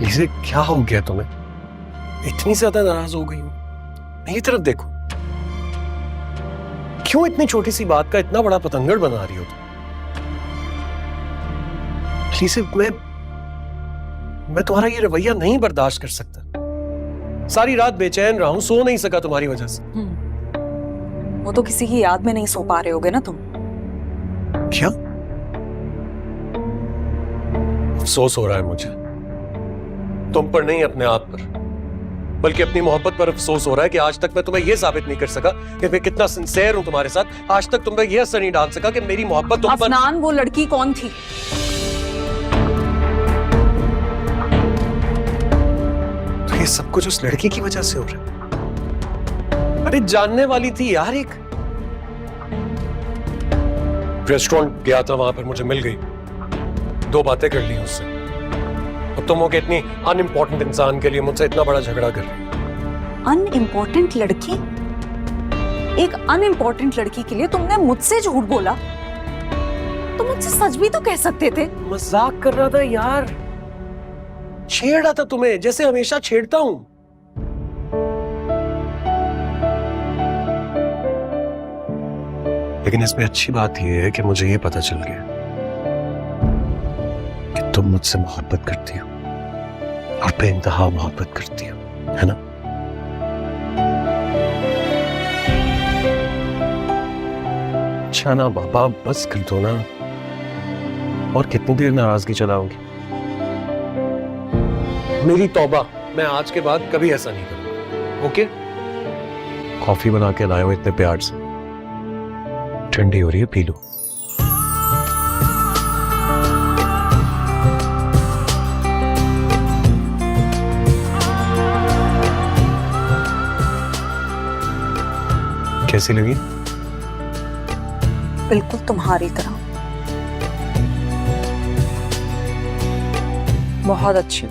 इसे क्या हो गया तुम्हें? इतनी ज्यादा नाराज हो गई हो? मेरी तरफ देखो, क्यों इतनी छोटी सी बात का इतना बड़ा पतंगड़ बना रही हो तुम? प्लीज, मैं तुम्हारा ये रवैया नहीं बर्दाश्त कर सकता। सारी रात बेचैन रहा हूं, सो नहीं सका तुम्हारी वजह से। वो तो किसी की याद में नहीं सो पा रहे होगे ना तुम। क्या अफसोस हो रहा है मुझे, तुम पर नहीं अपने आप पर, बल्कि अपनी मोहब्बत पर अफसोस हो रहा है कि आज तक मैं तुम्हें यह साबित नहीं कर सका कि मैं कितना सिंसियर हूं तुम्हारे साथ। आज तक तुम्हें यह असर नहीं डाल सका कि मेरी मोहब्बत तुम पर। अफनान वो लड़की कौन थी? तो ये सब कुछ उस लड़की की वजह से हो रहा है। अरे जानने वाली थी यार, एक रेस्टोरेंट गया था, वहां पर मुझे मिल गई, 2 बातें कर ली उससे। अब तुम हो कि इतनी अनइम्पोर्टेंट इंसान के लिए मुझसे इतना बड़ा झगड़ा कर रही हो। अनइम्पोर्टेंट लड़की? एक अनइम्पोर्टेंट लड़की के लिए तुमने मुझसे झूठ बोला? तुम मुझसे सच भी तो कह सकते थे। मजाक कर रहा था यार, छेड़ रहा था तुम्हें, जैसे हमेशा छेड़ता हूं। लेकिन इसमें अच्छी बात यह है कि मुझे यह पता चल गया कि तुम मुझसे मोहब्बत करती हो, और बेइंतहा मोहब्बत करती हो, है ना? अच्छा ना बाबा, बस कर दो ना। और कितनी देर नाराजगी चलाओगी? मेरी तौबा, मैं आज के बाद कभी ऐसा नहीं करूंगा। ओके? कॉफी बना के लाया हूं इतने प्यार से, ठंडी हो रही है, पी लो। कैसी लगी? बिल्कुल तुम्हारी तरह, बहुत अच्छी।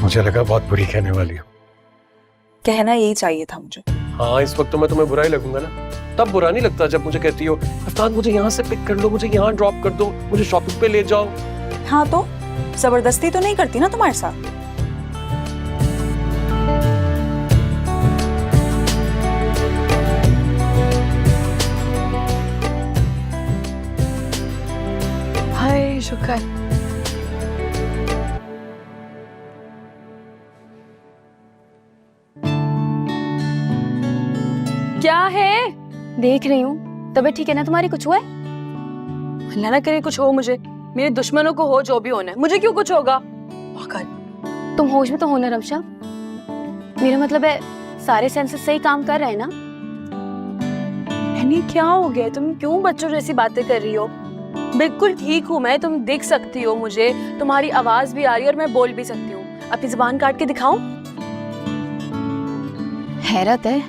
मुझे लगा बहुत बुरी कहने वाली हो। कहना यही चाहिए था मुझे। हाँ, इस वक्त तो मैं तुम्हें बुरा ही लगूंगा ना। तब बुरा नहीं लगता जब मुझे कहती हो अफनान मुझे यहाँ से पिक कर लो, मुझे यहाँ ड्रॉप कर दो, मुझे शॉपिंग पे ले जाओ। हाँ तो जबरदस्ती तो नहीं करती ना तुम्हारे साथ। हाय शुक्र। क्या है? देख रही हूँ। तबीयत ठीक है ना तुम्हारी? कुछ हुआ है? अल्लाह ना करे कुछ हो मुझे, मेरे दुश्मनों को हो जो भी होना है, मुझे क्यों कुछ होगा? पागल। तुम होश में तो हो ना रमशा? मेरा मतलब है सारे सेंसेस सही काम कर रहे हैं ना? यानी क्या हो गया? तुम क्यों बच्चों जैसी बातें कर रही हो? बिल्कुल ठीक हूँ मैं, तुम देख सकती हो मुझे, तुम्हारी आवाज भी आ रही है और मैं बोल भी सकती हूँ। अपनी जुबान काट के दिखाऊं? हैरत है,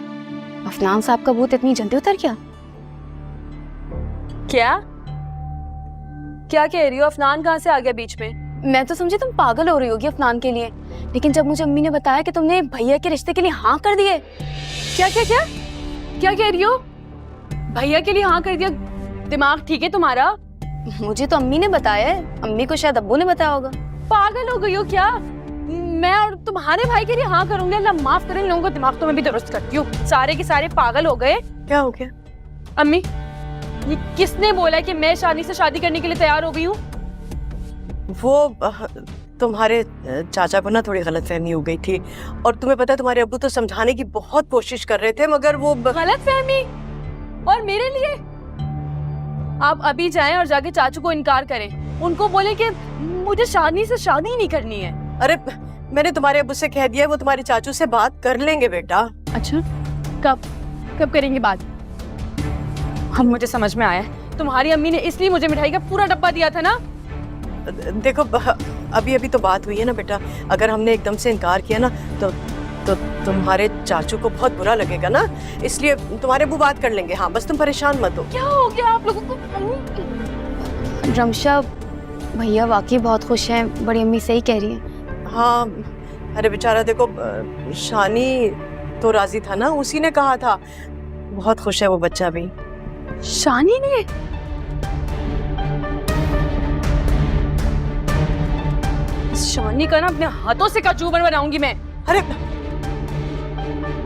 अफनान साहब का भूत इतनी जल्दी उतर गया? क्या क्या कह रही हो? अफनान कहाँ से आ गया बीच में? मैं तो समझी तुम पागल हो रही होगी अफनान के लिए, लेकिन जब मुझे अम्मी ने बताया कि तुमने भैया के रिश्ते के लिए हाँ कर दिए। क्या क्या क्या क्या कह रही हो? भैया के लिए हाँ कर दिया? दिमाग ठीक है तुम्हारा? मुझे तो अम्मी ने बताया है, अम्मी को शायद अब्बू ने बताया होगा। पागल हो गई हो क्या? मैं और तुम्हारे भाई के लिए हाँ करूंगी? अल्लाह माफ करें, लोगों का दिमाग तो मैं भी दुरुस्त करती हूँ। सारे के सारे पागल हो गए। क्या हो गया? अम्मी, ये किसने बोला कि मैं शादी से शादी करने के लिए तैयार हो गई हूँ? वो तुम्हारे चाचा को ना थोड़ी गलतफहमी हो गई थी, और तुम्हें पता है तुम्हारे अब्बू तो समझाने की बहुत कोशिश कर रहे थे, मगर वो गलतफहमी? और मेरे लिए? आप अभी जाएं और जाके चाचू को इनकार करें, उनको बोले कि मुझे शादी से शादी नहीं करनी है। अरे मैंने तुम्हारे अब्बू से कह दिया, वो तुम्हारे चाचू से बात कर लेंगे बेटा। अच्छा, कब करेंगे बात? अब मुझे समझ में आया है, तुम्हारी अम्मी ने इसलिए मुझे मिठाई का पूरा डब्बा दिया था ना। देखो अभी अभी तो बात हुई है ना बेटा, अगर हमने एकदम से इनकार किया ना तो तुम्हारे चाचू को बहुत बुरा लगेगा ना, इसलिए तुम्हारे अब्बू बात कर लेंगे। हाँ बस तुम परेशान मत हो। क्या हो गया आप लोगों को? रमशा, भैया वाकई बहुत खुश हैं, बड़ी अम्मी सही कह रही है। हाँ अरे बेचारा देखो, शानी तो राजी था ना, उसी ने कहा था, बहुत खुश है वो बच्चा भी। शानी ने? शानी का ना अपने हाथों से कचूबर बनाऊंगी मैं। अरे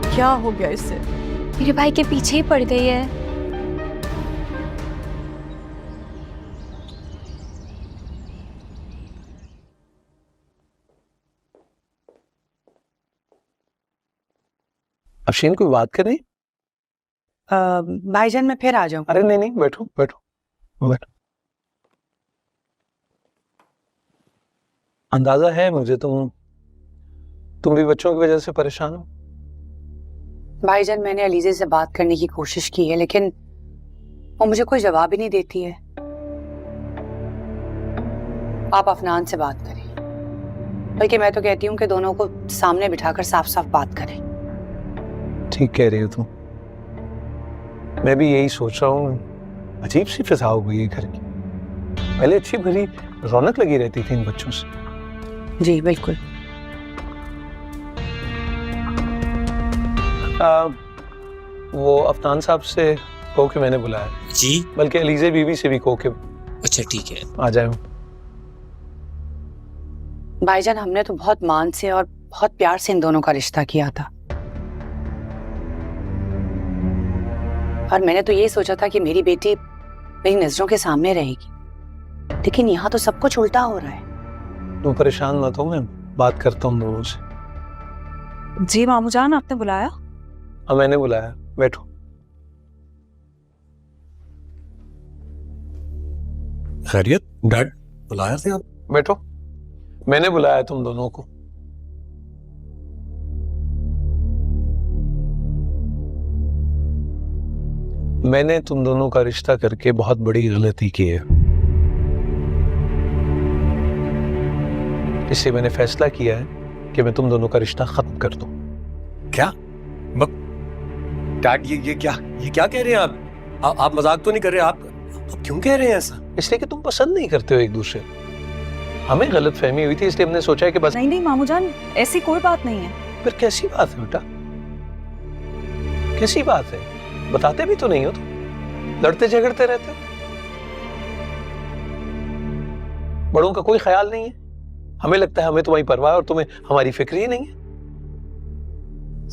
क्या हो गया इससे? मेरे भाई के पीछे ही पड़ गई है। अफशीन कोई बात करें? भाईजान मैं फिर आ जाऊं। अरे नहीं नहीं, बैठो बैठो बैठो। अंदाजा है मुझे तुम भी बच्चों की वजह से परेशान हो। भाईजान मैंने अलीजे से बात करने की कोशिश की है, लेकिन वो मुझे कोई जवाब ही नहीं देती है। आप अफनान से बात करें, बल्कि मैं तो कहती हूँ कि दोनों को सामने बिठाकर साफ साफ बात करें। ठीक कह रही हो तुम, मैं भी यही सोच रहा हूँ। अजीब सी फिजा हो गई है घर की। पहले अच्छी भरी रौनक लगी रहती थी इन बच्चों से। जी बिल्कुल। वो अफनान साहब से कहो कि मैंने बुलाया जी, बल्कि अलीजे बीवी से भी कहो कि अच्छा ठीक है। आ जाए। भाईजान हमने तो बहुत मान से और बहुत प्यार से इन दोनों का रिश्ता किया था, और मैंने तो ये सोचा था कि मेरी बेटी मेरी नजरों के सामने रहेगी, लेकिन यहाँ तो सब कुछ उल्टा हो रहा है। तुम परेशान मत हो, मैं बात करता हूँ दोनों से। जी मामू जान, आपने बुलाया? हाँ मैंने बुलाया, बैठो। खैरियत? डैड बुलाया थे आप? बैठो, मैंने बुलाया तुम दोनों को। मैंने तुम दोनों का रिश्ता करके बहुत बड़ी गलती की है, इसलिए मैंने फैसला किया है कि मैं तुम दोनों का रिश्ता खत्म कर दूं। क्या? डैड ये क्या कह रहे हैं आप मजाक तो नहीं कर रहे? आप क्यों कह रहे हैं ऐसा? इसलिए कि तुम पसंद नहीं करते हो एक दूसरे को। हमें गलत फहमी हुई थी, इसलिए हमने सोचा है कि बस। नहीं नहीं मामू जान, ऐसी कोई बात नहीं है। फिर कैसी बात है बेटा, कैसी बात है? बताते भी तो नहीं हो, तो लड़ते झगड़ते रहते हो। बड़ों का कोई ख्याल नहीं है। हमें लगता है हमें तुम्हारी परवाह है और तुम्हें हमारी फिक्र ही नहीं है।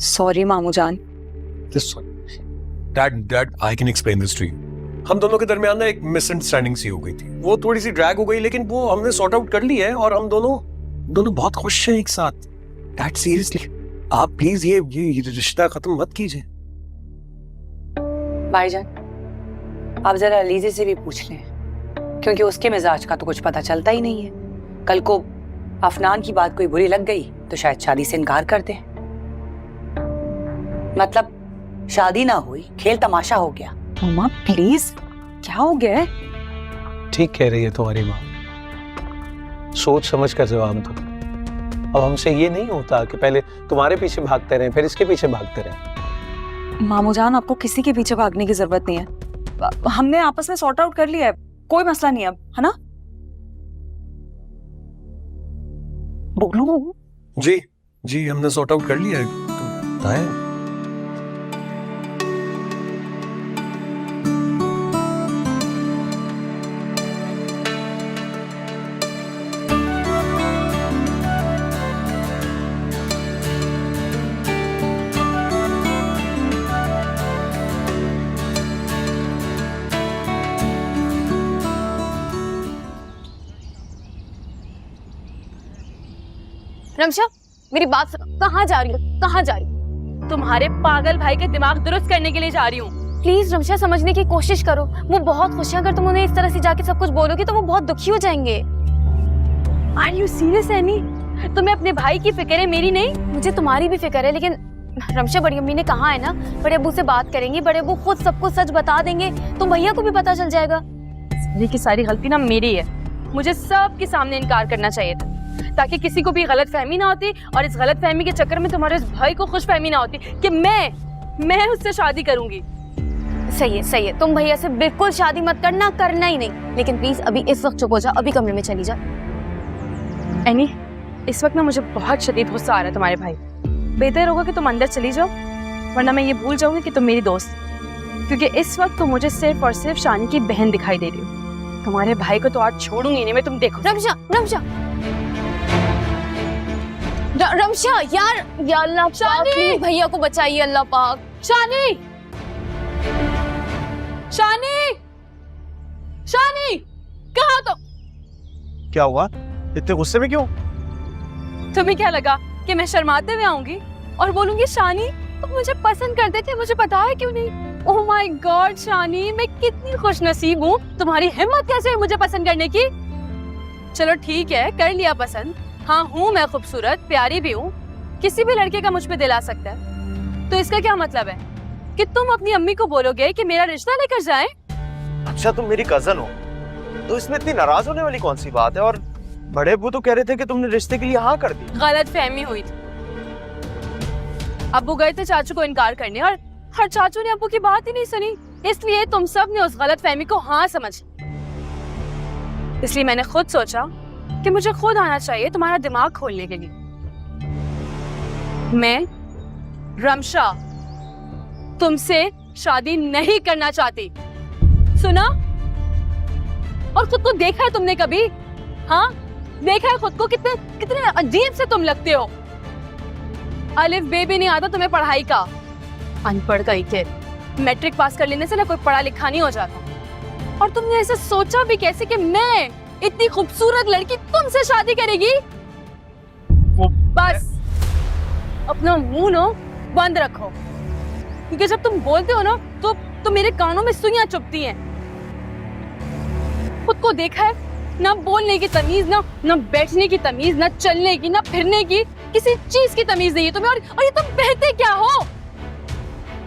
सॉरी मामू जान। Dad I can explain this to you. हम दोनों के दरमियान ना एक मिसअंडरस्टैंडिंग सी हो गई थी, वो थोड़ी सी ड्रैग हो गई, लेकिन वो हमने सॉर्ट आउट कर ली है और हम दोनों बहुत खुश हैं एक साथ। डैड सीरियसली आप प्लीज ये रिश्ता खत्म मत कीजिए। भाईजान आप जरा अलीजे से भी पूछ लें, क्योंकि उसके मिजाज का तो कुछ पता चलता ही नहीं है। कल को अफनान की बात कोई बुरी लग गई तो शायद शादी से इनकार कर दे। मतलब शादी ना हुई, खेल तमाशा हो गया। मम्मा प्लीज, क्या हो गया? ठीक कह रही है तुम्हारी माँ, सोच समझ कर जवाब दो। अब हमसे ये नहीं होता कि पहले तुम्हारे पीछे भागते रहे फिर इसके पीछे भागते रहे। मामू जान, आपको किसी के पीछे भागने की जरूरत नहीं है। हमने आपस में सॉर्ट आउट कर लिया है, कोई मसला नहीं अब, है ना? बोलो। जी हमने सॉर्ट आउट कर लिया है। तुम बताएं। रमशा मेरी बात सुनो, कहाँ जा रही हो? कहाँ जा रही हो? तुम्हारे पागल भाई के दिमाग दुरुस्त करने के लिए जा रही हूँ। प्लीज रमशा समझने की कोशिश करो, वो बहुत खुश हैं। अगर तुम उन्हें इस तरह से जाके सब कुछ बोलोगी तो वो बहुत दुखी हो जाएंगे। Are you serious any? तुम्हें अपने भाई की फिक्र है, मेरी नहीं? मुझे तुम्हारी भी फिक्र है, लेकिन रमशा बड़ी अम्मी ने कहा है ना, बड़े अब्बू से बात करेंगी, बड़े अब्बू खुद सबको सच बता देंगे, तो भैया को भी पता चल जाएगा। सारी की सारी गलती ना मेरी है। मुझे सबके सामने इनकार करना चाहिए था, ताकि किसी को भी गलत फहमी ना होती, और इस गलत फहमी के चक्कर में तुम्हारे इस भाई को खुश फहमी ना होती कि मैं उससे शादी करूंगी। सही है, तुम भैया से बिल्कुल शादी मत करना, करना ही नहीं। लेकिन प्लीज अभी इस वक्त चुप हो जाओ, अभी कमरे में चली जा। एनी, इस वक्त ना मुझे बहुत शदीद गुस्सा आ रहा है तुम्हारे भाई। बेहतर होगा कि तुम अंदर चली जाओ, वरना मैं ये भूल जाऊंगी कि तुम मेरी दोस्त, क्योंकि इस वक्त तुम मुझे सिर्फ और सिर्फ शानी की बहन दिखाई दे रही हो। तुम्हारे भाई को तो आज छोड़ूंगी नहीं मैं, तुम देखो। रमशा रमशा यार, या अल्लाह पाक, शानी! प्लीज भैया को बचाइए अल्लाह पाक। शानी, शानी, शानी, कहाँ तो? क्या हुआ? इतने गुस्से में क्यों? तुम्हें क्या लगा कि मैं शर्माते हुए आऊंगी और बोलूंगी शानी तुम मुझे पसंद करते थे, मुझे पता है क्यों नहीं? ओह माय गॉड शानी, मैं कितनी खुशनसीब हूँ, तुम्हारी हिम्मत कैसे हुई मुझे पसंद करने की? चलो ठीक है, कर लिया पसंद। हाँ हूँ मैं खूबसूरत, प्यारी भी हूँ, किसी भी लड़के का मुझ पे दिल आ सकता है। तो इसका क्या मतलब है कि तुम अपनी अम्मी को बोलोगे कि मेरा रिश्ता लेकर जाएं? अच्छा तुम मेरी कजन हो तो इसमें इतनी नाराज होने वाली कौन सी बात है? और बड़े अब्बू तो कह रहे थे कि तुमने रिश्ते के लिए हाँ कर दी। गलत फहमी हुई थी। अब्बू गए थे चाचू को इनकार करने और हर चाचू ने अब्बू की बात ही नहीं सुनी, इसलिए तुम सब ने उस गलत फहमी को हाँ समझ। इसलिए मैंने खुद सोचा कि मुझे खुद आना चाहिए तुम्हारा दिमाग खोलने के लिए। मैं रमशा तुमसे शादी नहीं करना चाहती, सुना? और खुद को देखा है तुमने कभी? हाँ देखा है खुद को? कितने कितने अजीब से तुम लगते हो। अलिफ बे भी नहीं आता तुम्हें पढ़ाई का, अनपढ़ कहीं के। मैट्रिक पास कर लेने से ना कोई पढ़ा लिखा नहीं हो जाता। और तुमने ऐसे सोचा भी कैसे कि मैं इतनी खूबसूरत लड़की तुमसे शादी करेगी? बस अपना मुंह नो बंद रखो, क्योंकि जब तुम बोलते हो ना तो मेरे कानों में सुइयां चुभती हैं। खुद को देखा है? ना बोलने की तमीज, ना बैठने की तमीज, ना चलने की, ना फिरने की, किसी चीज की तमीज नहीं है तुम्हें। और ये तुम बहते क्या हो?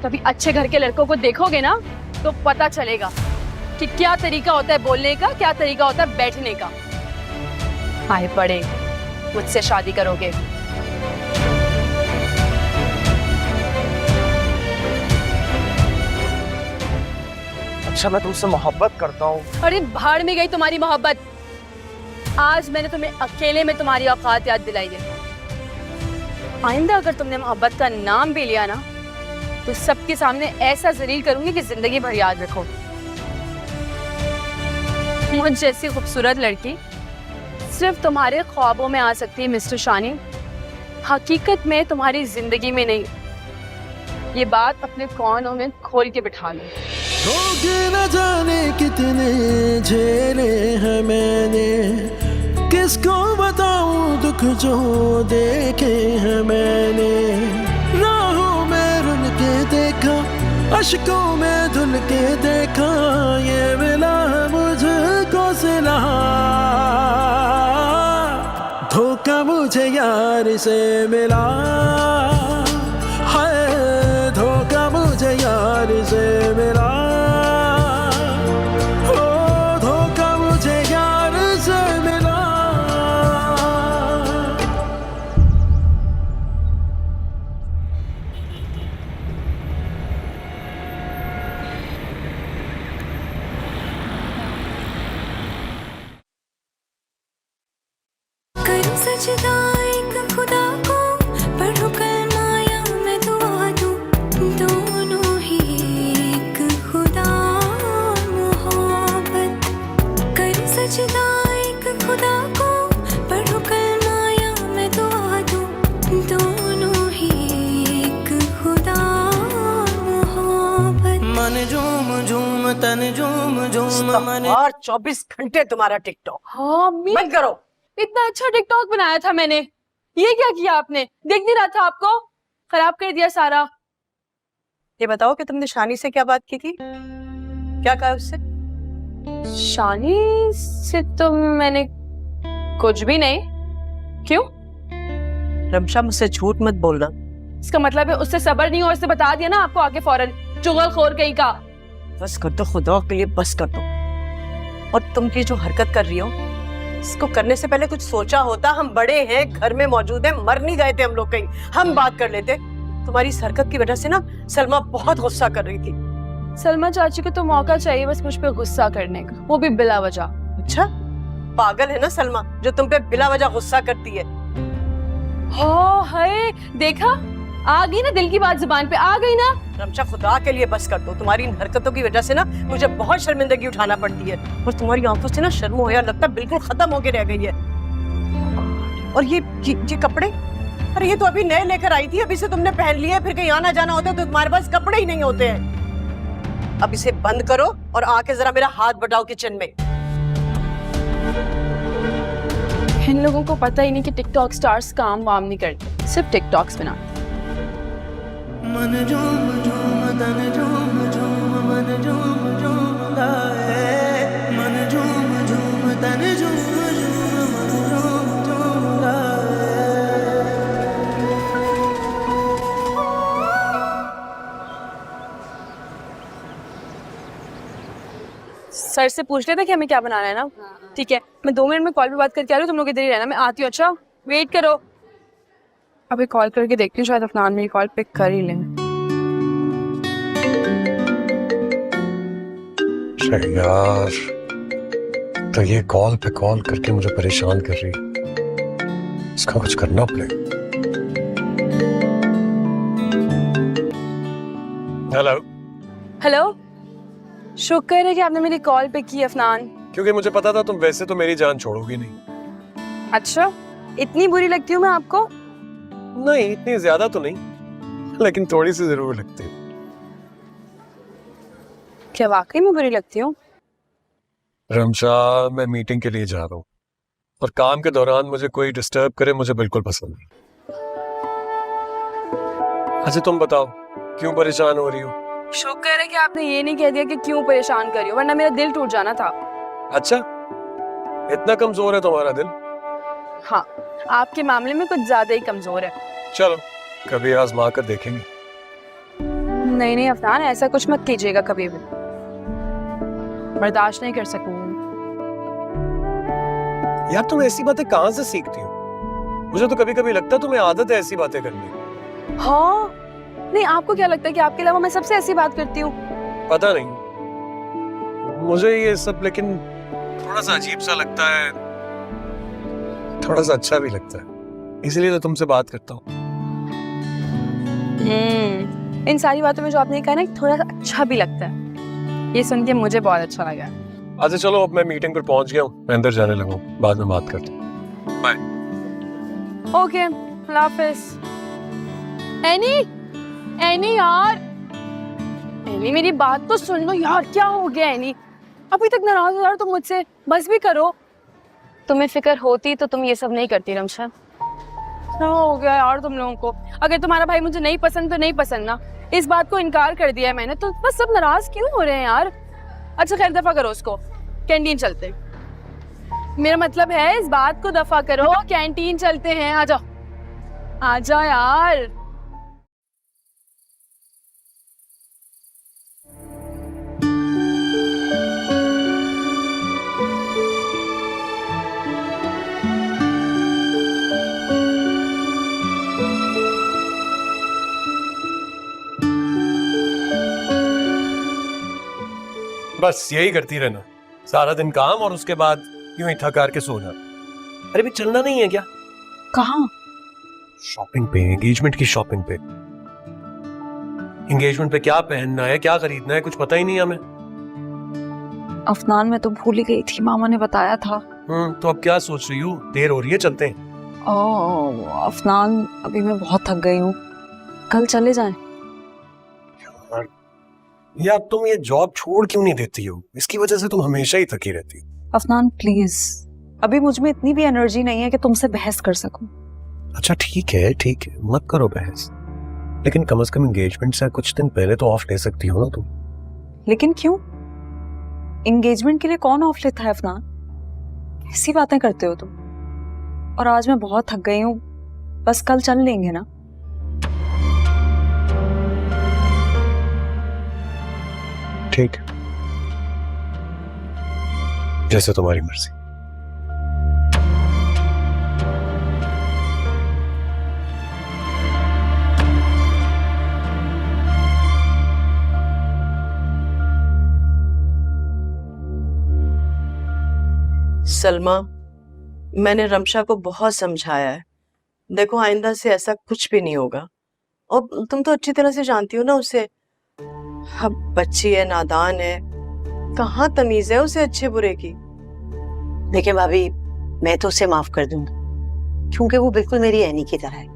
कभी अच्छे घर के लड़कों को देखोगे ना तो पता चलेगा कि क्या तरीका होता है बोलने का, क्या तरीका होता है बैठने का। आए पड़े मुझसे शादी करोगे? अच्छा मैं तुमसे मोहब्बत करता हूँ। अरे भाड़ में गई तुम्हारी मोहब्बत। आज मैंने तुम्हें अकेले में तुम्हारी औकात याद दिलाई है। आइंदा अगर तुमने मोहब्बत का नाम भी लिया ना तो सबके सामने ऐसा जलील करूंगी कि जिंदगी भर याद रखो। मुझ जैसी खूबसूरत लड़की सिर्फ तुम्हारे ख्वाबों में आ सकती है मिस्टर शानी, हकीकत में तुम्हारी जिंदगी में नहीं। ये बात अपने कानों में खोल के बिठा लो। न जाने कितने झेले हैं मैंने, किसको बताऊं दुख जो देखे हैं मैंने। राहों में रुल के देखा, अश्कों में धुल के देखा, ये मिला मुझको सिला। धोखा मुझे यार से मिला है, धोखा मुझे यार से मिला। सजदा एक खुदा को पढ़ो कलमा या मैं दुआ दूं, दोनों ही एक खुदा मोहब्बत। करो सजदा एक खुदा को पढ़ो कलमा या मैं दुआ दूं, दोनों ही एक खुदा मोहब्बत। मन झूम झूम तन झूम झूम मन। और 24 घंटे तुम्हारा टिकटॉक हाँ अम्मी, बंद करो। इतना अच्छा टिकटॉक बनाया था मैंने, ये क्या किया आपने? देख नहीं रहा था आपको? खराब कर दिया सारा। ये बताओ कि तुमने शानी से क्या बात की थी? क्या कहा उससे? शानी से तो मैंने कुछ भी नहीं। क्यों? रमशा मुझसे झूठ मत बोलना। इसका मतलब है उससे सब्र नहीं, और उससे बता दिया ना आपको आके फौरन। चुगलखोर कहीं का। बस कर दो, खुदा के लिए बस कर दो। और तुम ये जो हरकत कर रही हो, इसको करने से पहले कुछ सोचा होता। हम बड़े हैं, घर में मौजूद हैं, मर नहीं गए थे हम लोग कहीं, हम बात कर लेते। तुम्हारी इस हरकत की वजह से ना सलमा बहुत गुस्सा कर रही थी। सलमा चाची को तो मौका चाहिए बस मुझ पे गुस्सा करने का, वो भी बिला वजह। अच्छा पागल है ना सलमा जो तुम पे बिला वजह गुस्सा करती है। हो हाय, देखा आ गई ना, दिल की बात जुबान पे आ गई ना। रमशा खुदा के लिए बस कर दो। तुम्हारी इन हरकतों की वजह से ना मुझे बहुत शर्मिंदगी उठाना पड़ती है, और तुम्हारी आंखों से ना शर्म हो या लगता बिल्कुल खत्म होके रह गई है। और ये कपड़े अरे ये तो अभी नए लेकर आई थी, अभी से तुमने पहन लिए, फिर कहीं आना जाना होता है तो तुम्हारे पास कपड़े ही नहीं होते हैं। अब इसे बंद करो और आके जरा मेरा हाथ बढ़ाओ किचन में। इन लोगों को पता ही नहीं कि टिकटॉक स्टार्स काम वाम नहीं करते, सिर्फ टिकटॉक्स बनाते। मन झूम झूम तन झूम झूम मन झूम झूम गाए, मन झूम झूम तन झूम झूम मन झूम झूम गाए। सर से पूछ लेते कि हमें क्या बनाना है ना। ठीक है, मैं 2 मिनट में कॉल पे बात करके आ रही हूँ, तुम लोग इधर ही रहना, मैं आती हूँ। अच्छा वेट करो, अभी कॉल करके देखती हूँ, शायद अफनान मेरी कॉल पिक कर ही लें। अरे यार, तो ये कॉल पे कॉल करके मुझे परेशान कर रही है, इसका कुछ करना पड़ेगा। हेलो। हेलो, शुक्र है कि आपने मेरी कॉल पिक की अफनान। क्योंकि मुझे पता था तुम वैसे तो मेरी जान छोड़ोगी नहीं। अच्छा, इतनी बुरी लगती हूँ मैं आपको? नहीं, इतनी ज्यादा तो नहीं, लेकिन थोड़ी सी जरूर लगती है। क्या वाकई में बुरी लगती हूँ? रमशा, मैं मीटिंग के लिए जा रहा हूँ और काम के दौरान मुझे कोई डिस्टर्ब करे मुझे बिल्कुल पसंद नहीं। अच्छा तुम बताओ, क्यों परेशान हो रही हो? शुक्र है कि आपने ये नहीं कह दिया कि क्यों परेशान कर रही हो, वरना मेरा दिल टूट जाना था। अच्छा, इतना कमजोर है तुम्हारा दिल? हाँ, आपके मामले में कुछ ज्यादा ही कमजोर है। चलो कभी आजमा कर देखेंगे। नहीं नहीं अफनान, ऐसा कुछ मत कीजिएगा कभी भी, बर्दाश्त नहीं कर सकूंगी। यार तुम ऐसी बातें कहाँ से सीखती हो? मुझे तो कभी कभी लगता है तुम्हें आदत है ऐसी बातें करने की। हाँ, नहीं आपको क्या लगता है कि आपके अलावा मैं सबसे ऐसी बात करती हूँ? पता नहीं मुझे ये सब, लेकिन थोड़ा सा अजीब सा लगता है, थोड़ा सा अच्छा भी लगता है, इसलिए तो तुमसे बात करता हूँ। इन सारी बातों में जो आपने कहा ना, थोड़ा सा अच्छा भी लगता है, ये सुन के मुझे बहुत अच्छा लगा। अच्छा चलो, अब मैं मीटिंग पर पहुंच गया हूँ, मैं अंदर जाने लगा हूँ, बाद में बात करते हैं। बाय। ओके, अल्लाह हाफिज। एनी, एनी यार, एनी मेरी बात तो सुन लो यार, क्या हो गया एनी? अभी तक नाराज हो यार तुम मुझसे, बस भी करो। तुम्हें फिक्र होती तो तुम ये सब नहीं करती रमशा। क्या हो गया यार तुम लोगों को? अगर तुम्हारा भाई मुझे नहीं पसंद तो नहीं पसंद ना, इस बात को इनकार कर दिया है मैंने, तो बस सब नाराज क्यों हो रहे हैं यार? अच्छा खैर दफा करो उसको, कैंटीन चलते हैं। मेरा मतलब है इस बात को दफा करो, कैंटीन चलते हैं, आ जाओ आ जाओ यार। बस यही करती रहना, सारा दिन काम और उसके बाद यूं ही थक हार के सोना। अरे भी चलना नहीं है क्या? कहाँ? शॉपिंग पे, एंगेजमेंट की शॉपिंग पे। एंगेजमेंट पे क्या पहनना है, क्या खरीदना है, कुछ पता ही नहीं हमें। अफनान मैं तो भूल ही गई थी, मामा ने बताया था। तो अब क्या सोच रही हो? देर हो रही है, चलते हैं। अफनान अभी मैं बहुत थक गई हूँ, कल चले जाएं। यार तुम ये जॉब छोड़ क्यों नहीं देती हो? इसकी वजह से तुम हमेशा ही थकी रहती हो। अफनान प्लीज, अभी मुझ में इतनी भी एनर्जी नहीं है कि तुमसे बहस कर सकूं। अच्छा ठीक है मत करो बहस, लेकिन कम से कम एंगेजमेंट से कुछ दिन पहले तो ऑफ ले सकती हो ना तुम। लेकिन क्यों? एंगेजमेंट के लिए कौन ऑफ लेता है अफनान? ऐसी बातें करते हो तुम। और आज मैं बहुत थक गई हूँ, बस कल चल लेंगे ना? ठीक, जैसे तुम्हारी मर्जी। सलमा, मैंने रमशा को बहुत समझाया है, देखो आइंदा से ऐसा कुछ भी नहीं होगा। और तुम तो अच्छी तरह से जानती हो ना उसे, अब बच्ची है, नादान है, कहाँ तमीज है उसे अच्छे बुरे की। देखिए भाभी, मैं तो उसे माफ कर दूंगी, क्योंकि वो बिल्कुल मेरी ऐनी की तरह है।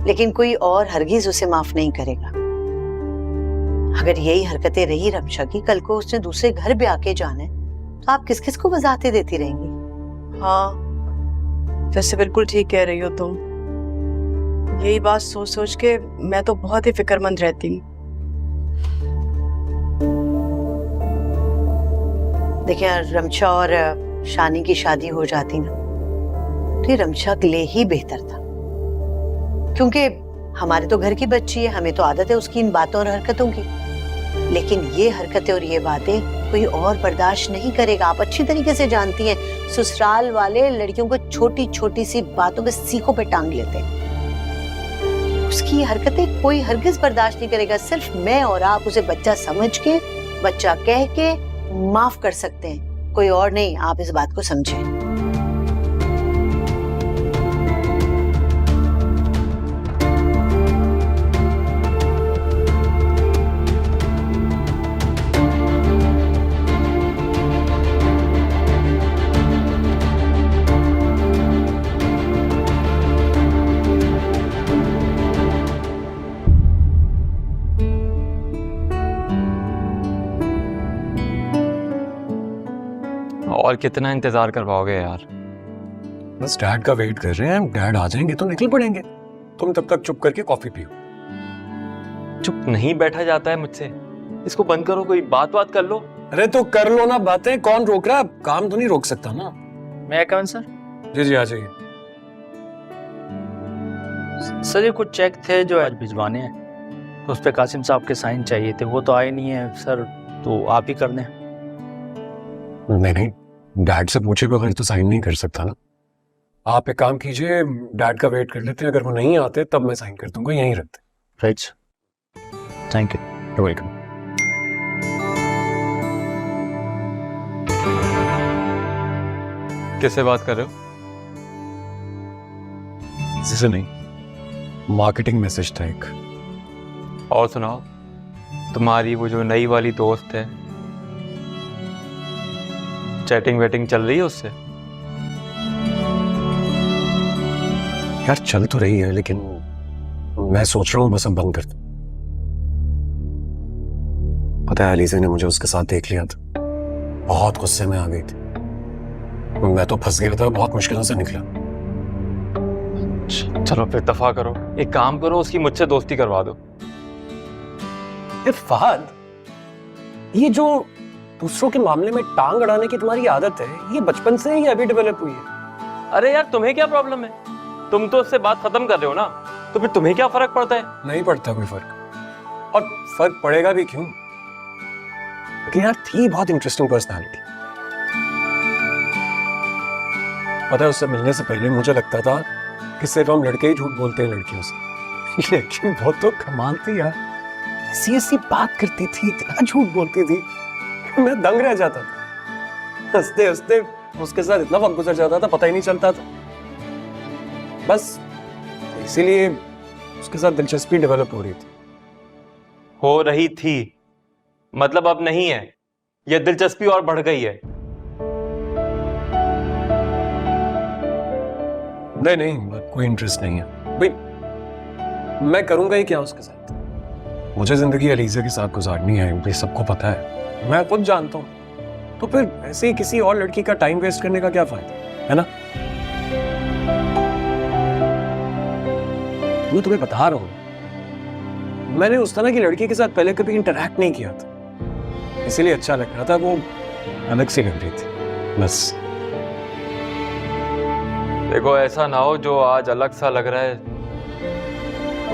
लेकिन कोई और हरगिज उसे माफ नहीं करेगा। अगर यही हरकतें रही रमशा की, कल को उसने दूसरे घर भी आके जाना है, तो आप किस किस को वजाहतें देती रहेंगी? हाँ, वैसे बिल्कुल ठीक कह रही हो तुम। यही बात सोच सोच के मैं तो बहुत ही फिक्रमंद रहती हूँ। देखिए, रमशा और शानी की शादी हो जाती ना, तो ये रमशा के लिए ही बेहतर था, क्योंकि हमारे तो घर की बच्ची है, हमें तो आदत है उसकी इन बातों और हरकतों की। लेकिन ये हरकतें और ये बातें कोई और बर्दाश्त नहीं करेगा। आप अच्छी तरीके से जानती हैं, ससुराल वाले लड़कियों को छोटी छोटी सी बातों के सीखों पे टांग लेते हैं। उसकी ये हरकतें कोई हरगिज बर्दाश्त नहीं करेगा। सिर्फ मैं और आप उसे बच्चा समझ के, बच्चा कह के माफ कर सकते हैं, कोई और नहीं। आप इस बात को समझें। और कितना इंतजार करवाओगे यार? बस डैड का वेट कर रहे हैं। डैड आ जाएंगे तो निकल पड़ेंगे। तुम तब तक चुप करके कॉफी पियो। चुप नहीं बैठा जाता है मुझसे। इसको बंद करो, कोई बात कर लो। अरे तो कर लो ना बातें, कौन रोक रहा है? काम तो नहीं रोक सकता ना। मैं कौन सर? जी जी, आ जाइए। सर, ये कुछ चेक थे जो आज भिजवाने हैं, तो उस पर कासिम साहब के साइन चाहिए थे। वो तो आए नहीं है सर, तो आप ही कर दें। नहीं, डैड से पूछे बगैर तो साइन नहीं कर सकता ना। आप एक काम कीजिए, डैड का वेट कर लेते हैं। अगर वो नहीं आते तब मैं साइन कर दूंगा, यहीं रखते। Right, thank you. वेलकम। किससे बात कर रहे हो? किसी से नहीं, मार्केटिंग मैसेज था एक। और सुनाओ, तुम्हारी वो जो नई वाली दोस्त है, चैटिंग वेटिंग चल रही है उससे? यार चल तो रही है, लेकिन मैं सोच रहा हूँ बस अब बंद कर दूं। पता है, अलीज़ा ने मुझे उसके साथ देख लिया था, बहुत गुस्से में आ गई थी। मैं तो फंस गया था, बहुत मुश्किलों से निकला। चलो फिर दफा करो। एक काम करो, उसकी मुझसे दोस्ती करवा दो। फहद, ये जो दूसरों के मामले में टांग अड़ाने की तुम्हारी आदत है, ये बचपन से ही अभी डेवलप हुई है? अरे यार, तुम्हें क्या प्रॉब्लम है? तुम तो उससे बात खत्म कर रहे हो ना, तो फिर तुम्हें क्या फर्क पड़ता है? नहीं पड़ता कोई फर्क, और फर्क पड़ेगा भी क्यों? लेकिन यार थी बहुत इंटरेस्टिंग पर्सनालिटी। पता है, उससे मिलने से पहले मुझे लगता था कि सिर्फ हम लड़के ही झूठ बोलते हैं लड़कियों से, लेकिन बहुत तो कमाल थी यार। ऐसी ऐसी बात करती थी, इतना झूठ बोलती थी, मैं दंग रह जाता था। हंसते हंसते उसके साथ इतना वक्त गुजर जाता था, पता ही नहीं चलता था। बस इसीलिए उसके साथ दिलचस्पी डेवलप हो रही थी। हो रही थी मतलब अब नहीं है? यह दिलचस्पी और बढ़ गई है? नहीं, कोई इंटरेस्ट नहीं है भाई। मैं करूंगा ही क्या उसके साथ? मुझे जिंदगी अलीज़ा के साथ गुजारनी है, ये सबको पता है, मैं खुद जानता हूं। तो फिर ऐसे ही किसी और लड़की का टाइम वेस्ट करने का क्या फायदा है ना? मैं तुम्हें बता रहा हूं, मैंने उस तरह की लड़की के साथ पहले कभी इंटरैक्ट नहीं किया था, इसीलिए अच्छा लग रहा था। वो अलग सी लग रही थी बस। देखो, ऐसा ना हो जो आज अलग सा लग रहा है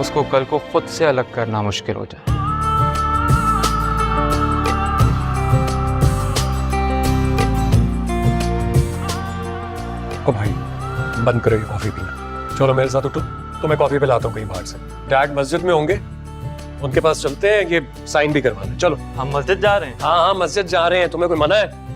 उसको कल को खुद से अलग करना मुश्किल हो जाए। ओ भाई, बंद करो ये कॉफी पीना। चलो मेरे साथ उठो, तो मैं कॉफी पिलाता हूँ कहीं बाहर से। डैड मस्जिद में होंगे, उनके पास चलते हैं, ये साइन भी करवाना। चलो। हम मस्जिद जा रहे हैं? हाँ, मस्जिद जा रहे हैं। तुम्हें कोई मना है?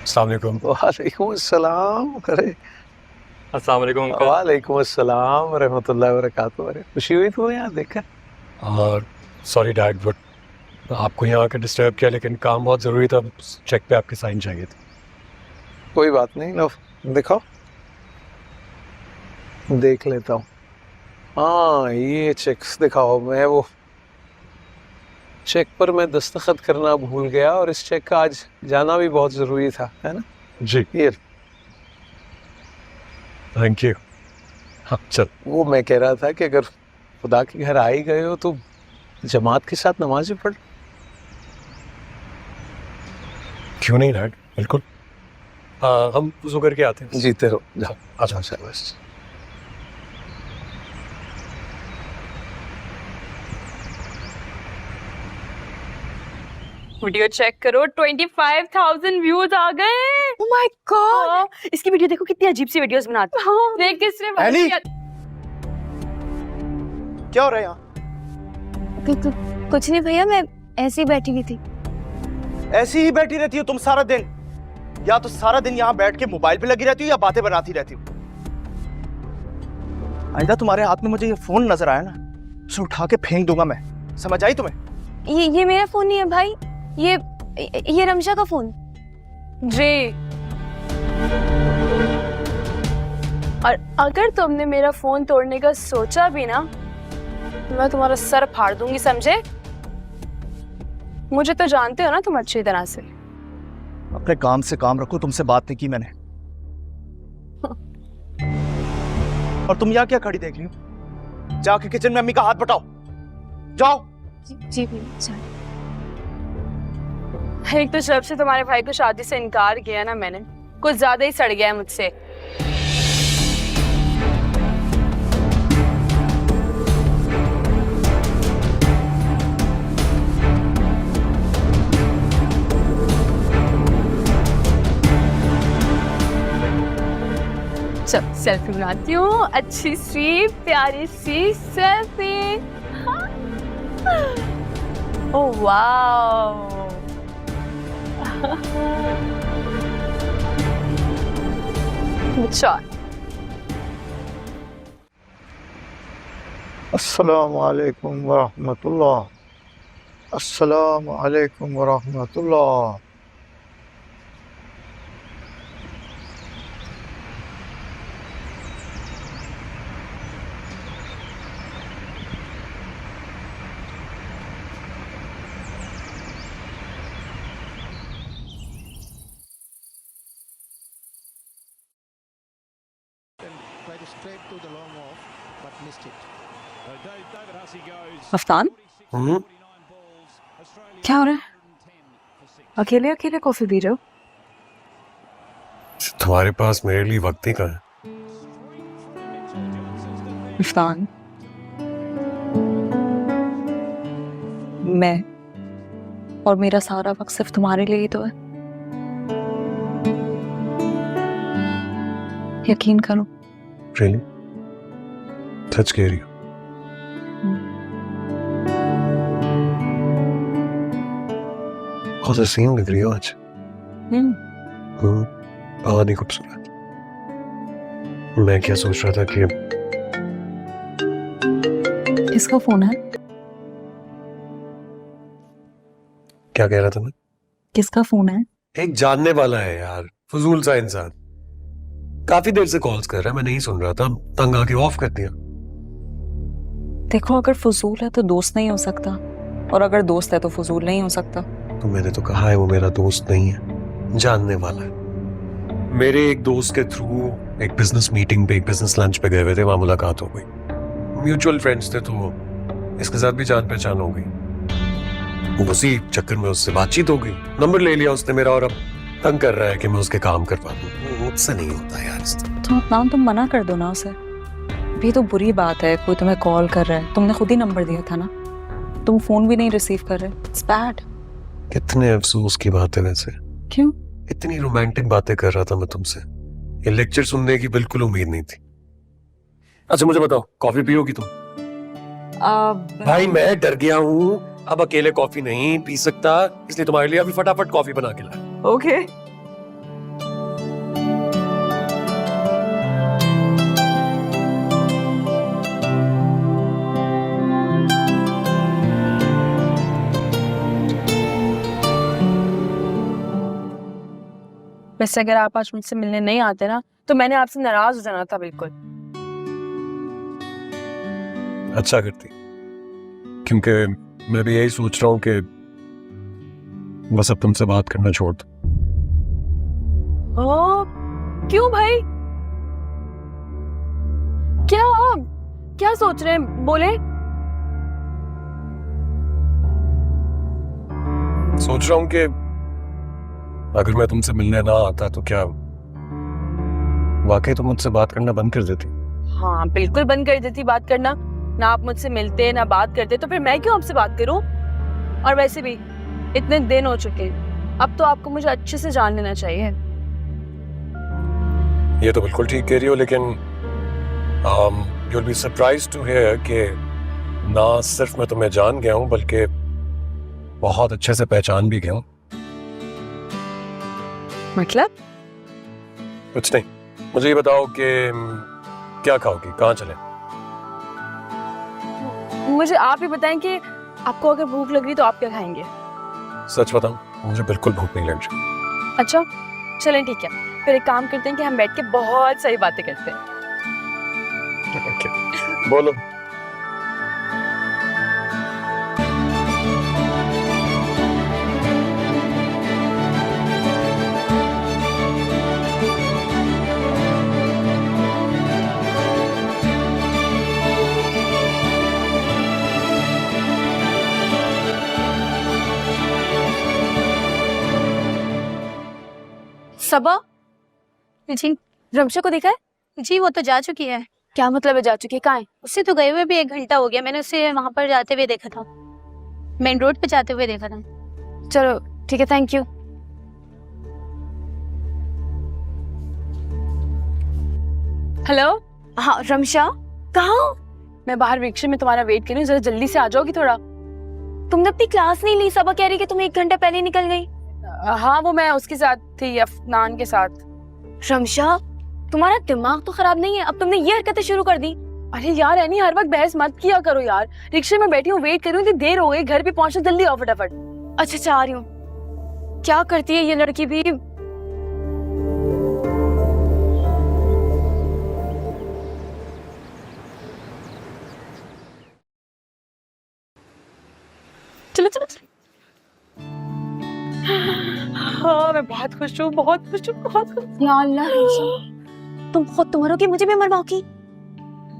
अस्सलाम वालेकुम। वालेकुम अस्सलाम। अरे अस्सलाम वालेकुम अंकल। वालेकुम अस्सलाम रहमतुल्लाहि व बरकातहू। अरे खुशी हुई तुम्हें यहाँ देखकर। और सॉरी डैड, बट आपको यहाँ आकर डिस्टर्ब किया, लेकिन काम बहुत ज़रूरी था, चेक पे आपके साइन चाहिए थे। कोई बात नहीं, लो दिखाओ, देख लेता हूँ। हाँ ये चेक्स दिखाओ। मैं वो चेक पर मैं दस्तखत करना भूल गया और इस चेक का आज जाना भी बहुत ज़रूरी था, है ना? जी ये थैंक यू। हाँ चल। वो मैं कह रहा था कि अगर खुदा के घर आ ही गए हो तो जमात के साथ नमाज भी पढ़। क्यों नहीं डैड, बिल्कुल। हम वज़ू करके आते हैं। जीते रहो, जाओ। अच्छा अच्छा बस। वीडियो चेक करो, 25,000 व्यूज आ गए। ओह माय गॉड, इसकी वीडियो देखो कितनी अजीब सी वीडियोस बनाती है। हाँ, देख किसने एली! किया। क्या हो रहा है यहाँ? कुछ नहीं भैया, मैं ऐसे ही बैठी हुई थी। ऐसी ही बैठी रहती हो तुम सारा दिन? या तो सारा दिन यहाँ बैठ के मोबाइल पे लगी रहती हो या बातें बनाती रहती हो? आइंदा तुम्हारे हाथ में मुझे ये फोन नजर आया ना, उसे उठा के फेंक दूंगा मैं। समझ आई तुम्हें? ये मेरा फोन नहीं है भाई, ये रमशा का फोन। जी, और अगर तुमने मेरा फोन तोड़ने का सोचा भी ना, मैं तुम्हारा सर फाड़ दूंगी, समझे? मुझे तो जानते हो ना तुम अच्छी तरह से। अपने काम से काम रखो, तुमसे बात नहीं की मैंने। और तुम यहाँ क्या खड़ी देख रही हो? जाके किचन में अम्मी का हाथ बटाओ, जाओ। जी भैया। एक तो जब से तुम्हारे भाई को शादी से इनकार किया ना मैंने, कुछ ज्यादा ही सड़ गया है मुझसे। चल सेल्फी बनाती हूँ, अच्छी सी प्यारी सी सेल्फी। ओह वाओ, अच्छा। अस्सलामु अलैकुम वरहमतुल्लाह। अस्सलामु अलैकुम वरहमतुल्लाह। अफतान, क्या हो रहा है? अकेले अकेले कॉफी पी रहे हो? तुम्हारे पास मेरे लिए वक्त ही कहाँ है? अफतान, मैं और मेरा सारा वक्त सिर्फ तुम्हारे लिए ही तो है। यकीन करो। रियली? सच कह रही हो? बहुत हसीन लग रही हो आज। बहुत ही खूबसूरत। मैं क्या सोच रहा था कि किसका फोन है? क्या कह रहा था मैं? किसका फोन है? एक जानने वाला है यार, फजूल सा इंसान। काफी देर से कॉल्स कर रहा है, मैं नहीं सुन रहा था, तंग आके ऑफ कर दिया। देखो, अगर फजूल है तो दोस्त नहीं हो सकता, और अगर दोस्त है तो फजूल नहीं हो सकता। तो मैंने तो कहा है वो मेरा दोस्त नहीं है, जानने वाला है। मेरे एक दोस्त के थ्रू एक बिजनेस मीटिंग पे, एक बिजनेस लंच पे गए हुए थे, वहां मुलाकात हो गई। म्यूचुअल फ्रेंड्स थे, तो इसके साथ भी जान पहचान हो गई। उसी चक्कर में उससे बातचीत हो गई, नंबर ले लिया उसने मेरा, और अब तंग कर रहा है कि मैं उसके काम करवा दूं। मुझसे नहीं होता यार। तो अफनान, तुम मना कर दो ना उसे। भी तो बुरी बात है, कोई तुम्हें कॉल कर रहा है, तुमने खुद ही नंबर दिया था ना, तुम फोन भी नहीं रिसीव कर रहे। It's bad. कितने अफसोस की बात है वैसे। क्यों? इतनी रोमांटिक बातें कर रहा था मैं तुमसे, ये लेक्चर सुनने की बिल्कुल उम्मीद नहीं थी। अच्छा मुझे बताओ, कॉफी पियोगी तुम? भाई मैं डर गया हूँ, अब अकेले कॉफी नहीं पी सकता, इसलिए तुम्हारे लिए अभी फटाफट कॉफी बना के लाया। ओके। वैसे अगर आप आज मुझसे मिलने नहीं आते ना तो मैंने आपसे नाराज हो जाना था बिल्कुल। अच्छा करती, क्योंकि मैं भी यही सोच रहा हूँ कि बस अब तुमसे बात करना छोड़ दो। ओ, क्यों भाई? क्या आप क्या सोच रहे हैं, बोले? सोच रहा हूँ कि अगर मैं तुमसे मिलने ना आता तो क्या वाकई तुम मुझसे बात करना बंद कर देती? हाँ बिल्कुल बंद कर देती बात करना। ना आप मुझसे मिलते ना बात करते तो फिर मैं क्यों आपसे बात करूं? और वैसे भी इतने दिन हो चुके हैं, अब तो आपको मुझे अच्छे से जान लेना चाहिए। ये तो बिल्कुल ठीक कह रही हो, लेकिन you'll be surprised to hear कि ना सिर्फ मैं तुम्हें जान गया हूँ बल्कि बहुत अच्छे से पहचान भी गया हूँ। मतलब? कुछ नहीं, मुझे ये बताओ कि क्या खाओगी, कहाँ चले? मुझे आप ही बताएं कि आपको अगर भूख लग रही तो आप क्या खाएंगे? सच बताऊं, मुझे बिल्कुल भूख नहीं लग रही। अच्छा चलें ठीक है, फिर एक काम करते हैं कि हम बैठ के बहुत सारी बातें करते हैं। बोलो। सबा जी, रमशा को देखा है? जी वो तो जा चुकी है। क्या मतलब है जा चुकी है? कहाँ है? उससे तो गए हुए भी 1 घंटा हो गया। मैंने उसे वहां पर जाते हुए देखा था, मेन रोड पे जाते हुए देखा था। चलो ठीक है, थैंक यू। हेलो। हाँ रमशा, कहाँ हो? मैं बाहर रिक्शे में तुम्हारा वेट कर रही हूँ, जरा जल्दी से आ जाओगी थोड़ा। तुमने अपनी क्लास नहीं ली? सबा कह रही कि तुम 1 घंटा पहले निकल गई। हाँ वो मैं उसके साथ थी, अफनान के साथ। रमशा तुम्हारा दिमाग तो खराब नहीं है? अब तुमने ये हरकतें शुरू कर दी। अरे यार एनी, हर वक्त बहस मत किया करो यार। रिक्शे में बैठी हूँ, वेट कर रही हूँ, इतनी देर हो गई, घर पे पहुंचना, जल्दी आओ फटाफट। अच्छा चाह रही हूँ। क्या करती है ये लड़की भी? चलो चलो चलो। हाँ मैं बहुत खुश हूँ, बहुत खुश हूँ, बहुत खुश। या अल्लाह रमशा, तुम खुद तो मरोगी, मुझे भी मरवाओगी?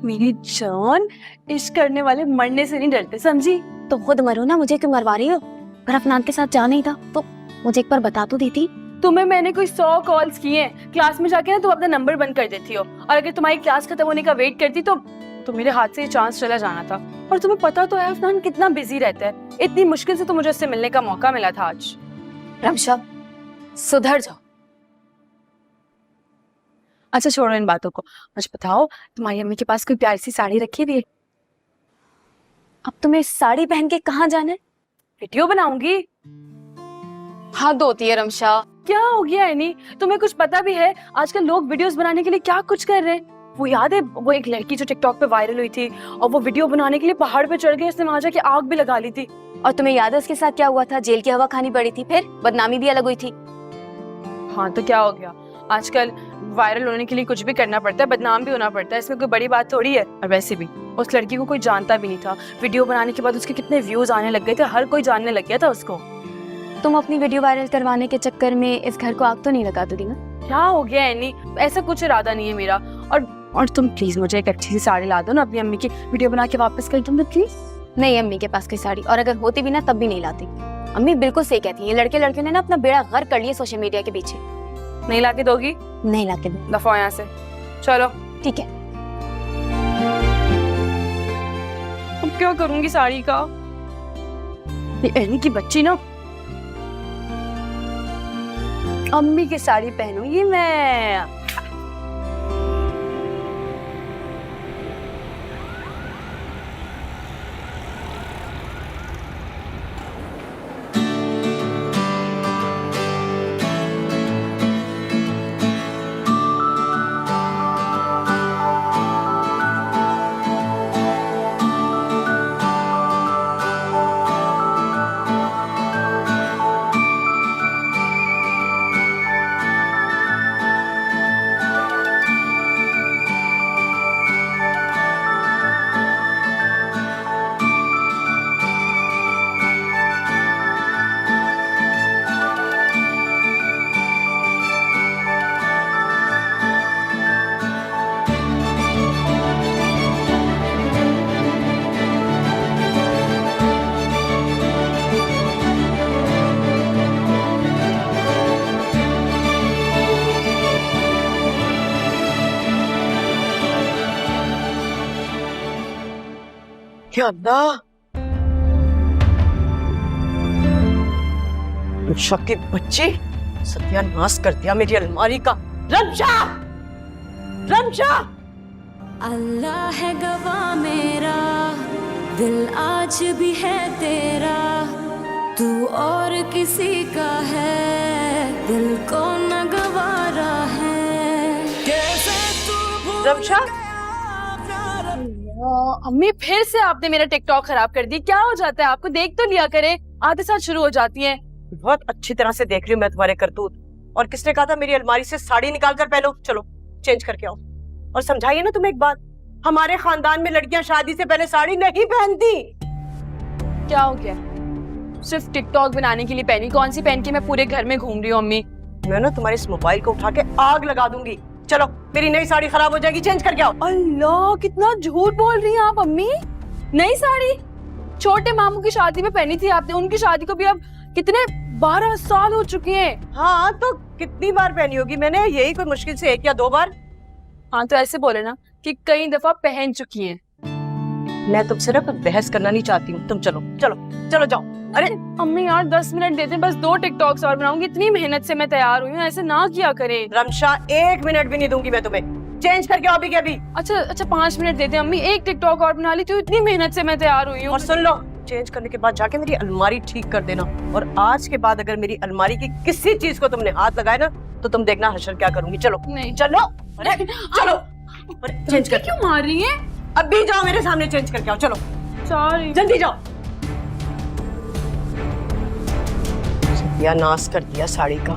मेरी जान, इश्क करने वाले मरने से नहीं डरते, समझी? तो खुद मरो ना, मुझे क्यों मरवा रही हो? पर अफनान के साथ जाना ही था तो मुझे एक बार बता तो देती। तुम्हें मैंने कोई 100 कॉल्स किए हैं, क्लास में जाके ना तुम अपना नंबर बंद कर देती हो, और अगर तुम्हारी क्लास खत्म होने का वेट करती तो मेरे हाथ से ये चांस चला जाना था। और तुम्हें पता तो है अफनान कितना बिजी रहता है, इतनी मुश्किल से तो मुझे उससे मिलने का मौका मिला था आज। रमशा सुधर जाओ। अच्छा छोड़ो इन बातों को, मुझे बताओ तुम्हारी अम्मी के पास कोई प्यारी सी साड़ी रखी हुई है? अब तुम्हें साड़ी पहन के कहाँ जाना है? वीडियो बनाऊंगी। हद होती है रमशा। क्या हो गया एनी, तुम्हें कुछ पता भी है आजकल लोग वीडियोस बनाने के लिए क्या कुछ कर रहे हैं? वो याद है वो एक लड़की जो टिकटॉक पे वायरल हुई थी और वो वीडियो बनाने के लिए पहाड़ पे चढ़ गई, उसने वहां जाके आग भी लगा ली थी। और तुम्हें याद है उसके साथ क्या हुआ था? जेल की हवा खानी पड़ी थी, फिर बदनामी भी अलग हुई थी। हाँ तो क्या हो गया, आजकल वायरल होने के लिए कुछ भी करना पड़ता है, बदनाम भी होना पड़ता है, इसमें कोई बड़ी बात थोड़ी है। और वैसे भी उस लड़की को कोई जानता भी नहीं था, वीडियो बनाने के बाद उसके कितने व्यूज आने लग गए थे, हर कोई जानने लग गया था उसको। तुम अपनी वीडियो वायरल करवाने के चक्कर में इस घर को आग तो नहीं लगा दोगी ना? क्या हो गया एनी, ऐसा कुछ इरादा नहीं है मेरा। और तुम प्लीज मुझे एक अच्छी सी साड़ी ला दो ना, अपनी अम्मी की वीडियो बना के वापस कर दो ना प्लीज। नहीं, अम्मी के पास कोई साड़ी, और अगर होती भी ना तब भी नहीं लाती। अम्मी बिल्कुल सही कहती है, लड़के लड़कियों ने ना अपना बेड़ा गर्क कर लिया सोशल मीडिया के पीछे। नहीं ला के दोगी? नहीं ला के दो। दफा यहाँ से, चलो। ठीक है। अब क्या करूंगी साड़ी का? ये एनी की बच्ची ना, अम्मी की साड़ी पहनूंगी मैं। या अल्लाह, रमशा के बच्चे, सत्यानाश कर दिया मेरी अलमारी का। रमशा, रमशा, अल्लाह है गवाह मेरा, दिल आज भी है तेरा, तू और किसी का है, दिल को न गवारा है, कैसे तू रमशा, अम्मी फिर से आपने मेरा टिकटॉक खराब कर दी। क्या हो जाता है आपको? देख तो लिया करे, आधे साथ शुरू हो जाती है। बहुत अच्छी तरह से देख रही हूँ मैं तुम्हारे करतूत। और किसने कहा था मेरी अलमारी से साड़ी निकाल कर पहनो? चलो चेंज करके आओ। और समझाइए ना तुम्हें एक बात, हमारे खानदान में लड़कियां शादी से पहले साड़ी नहीं पहनती। क्या हो गया? सिर्फ टिकटॉक बनाने के लिए पहनी? कौन सी पहन के मैं पूरे घर में घूम रही हूँ अम्मी? मैं ना तुम्हारे इस मोबाइल को उठा के आग लगा दूंगी। चलो मेरी नई साड़ी खराब हो जाएगी, चेंज करके आओ। अल्लाह, कितना झूठ बोल रही हैं आप अम्मी। नई साड़ी छोटे मामू की शादी में पहनी थी आपने, उनकी शादी को भी अब कितने 12 साल हो चुके हैं। हाँ तो कितनी बार पहनी होगी मैंने? यही कोई मुश्किल से 1 या 2 बार। हाँ तो ऐसे बोले ना कि कई दफा पहन चुकी हैं। मैं तुमसे ना बहस करना नहीं चाहती हूँ, तुम चलो चलो चलो जाओ। अरे अम्मी यार 10 मिनट देते, बस 2 टिकटॉक्स और बनाऊंगी। इतनी मेहनत से मैं तैयार हुई हूँ, ऐसे ना किया करे। रमशा 1 मिनट भी नहीं दूंगी मैं तुम्हें, चेंज करके आओ अभी के अभी। अच्छा 5 मिनट देते अम्मी, 1 टिकटॉक और बना ली। तो इतनी मेहनत से मैं तैयार हुई हूँ। और सुन लो, चेंज करने के बाद जाके मेरी अलमारी ठीक कर देना। और आज के बाद अगर मेरी अलमारी की किसी चीज को तुमने हाथ लगाया ना तो तुम देखना हशर क्या करूंगी। चलो नहीं चलो, अरे चलो, अरे चेंज कर। क्यों मार रही है? अभी जाओ मेरे सामने, चेंज करके आओ। चलो सॉरी, जल्दी जाओ। या नाश कर दिया साड़ी का।